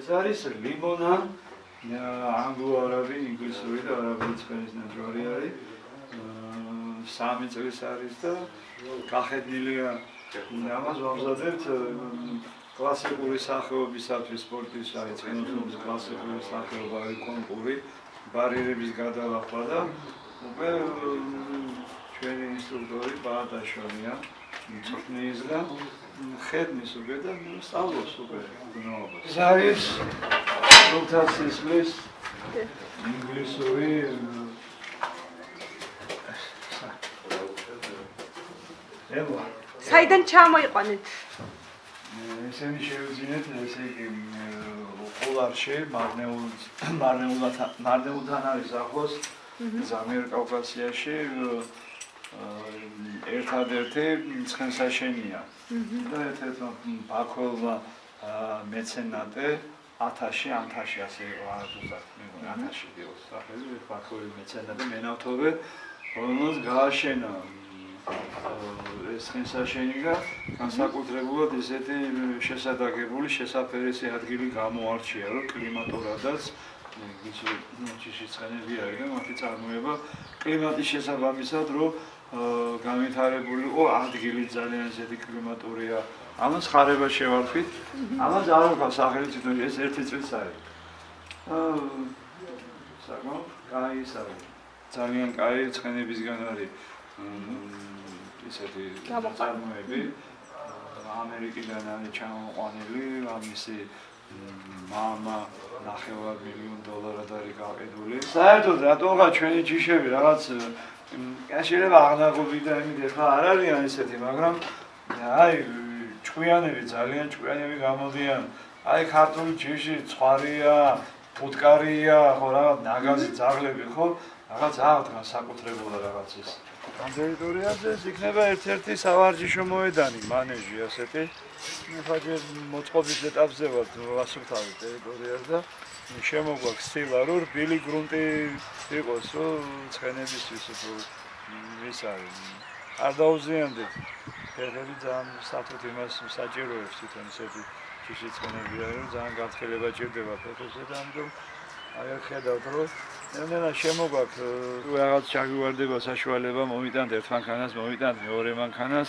ეს არის ლიმონა, ანგლო-არაბი, ინგლისური და არაბული ცხენის ნაძვარი არის. 3 წლის არის და გახედნილია. ამას ვამზადებთ კლასიკური სახეობისათვის სპორტის არის ცხენოსნობის კლასიკური სახეობა არის კონკური, ბარიერების გადალახვა და უკვე ჩვენი ინსტრუქტორი ბარდაშვილია, მწვრთნის და ხედნის უკვე და სწავლობს უკვე გნობას. ეს არის როტაციის ინგლისური საიდან ჩამოიყვანეთ? ესენი შევძინეთ, ესე იგი ყოლარში, მარნეულთან არის ახლოს, ამიერკავკასიაში ერთადერთი ცხენსაშენია. და ერთ-ერთმა ბაქველმა მეცენატე ათაში ასე ზუსტად მეგონა ათაში იყოს სახელი, ბაქველი მეცენატე მენავთობე, რომელსაც გააშენა ეს ცხენსაშენი და განსაკუთრებულად ესეთი შესადაგებული შესაფერისი ადგილი გამოარჩია, რომ კლიმატურადაც ჭიშის ცხენები არის და მათი წარმოება კლიმატის შესაბამისად, რომ განვითარებული იყო ადგილი ძალიან ისეთი კლიმატურია. ამას ხარება შევარქვით. ამას არ ვქვა სახელი თვითონ ეს 1 წლის არის. საკმაოდ კაი ის არის. ძალიან კაი ცხენებისგან არის ისეთი წარმოები. ამერიკიდან არის ჩამოყვანილი, ამისი მამა $9 მილიონ არის გაყიდული. საერთოდ რატოღა ჩვენი ჯიშები რაღაც შეიძლება აღნაგობი და იმით ახლა არ არიან ისეთი, მაგრამ აი ჭკვიანები ძალიან ჭკვიანები გამოდიან. აი ქართული ჯიში ცხარია, ფუტკარია, ხო რაღაც ნაგაზი ძაღლები ხო, რაღაც აღდგა საკუთრებულა რაღაც ის. ამ ტერიტორიაზე იქნება ერთ-ერთი სავარჯიშო მოედანი, მანეჟი ასეთი. ხაჯერ მოწყობის ეტაპზე ვართ ვასუფთავი ტერიტორიაზე და შემოგვაქვს სილა, რომ რბილი გრუნტი იყოს, რომ ცხენებისთვის ის არის. არ დაუზიანდეთ. ფერები ძალიან საფრთხით იმას საჭიროებს თვითონ ესეთი ჯიში ცხენები არის, რომ ძალიან გათხილება ჭირდება ფერებზე და ამიტომ აი ხედავთ, რომ ნენა შემოგვაქვს რაღაც ჩაგვივარდება საშუალება, მომიტანთ ერთ მანქანას, მომიტანთ მეორე მანქანას.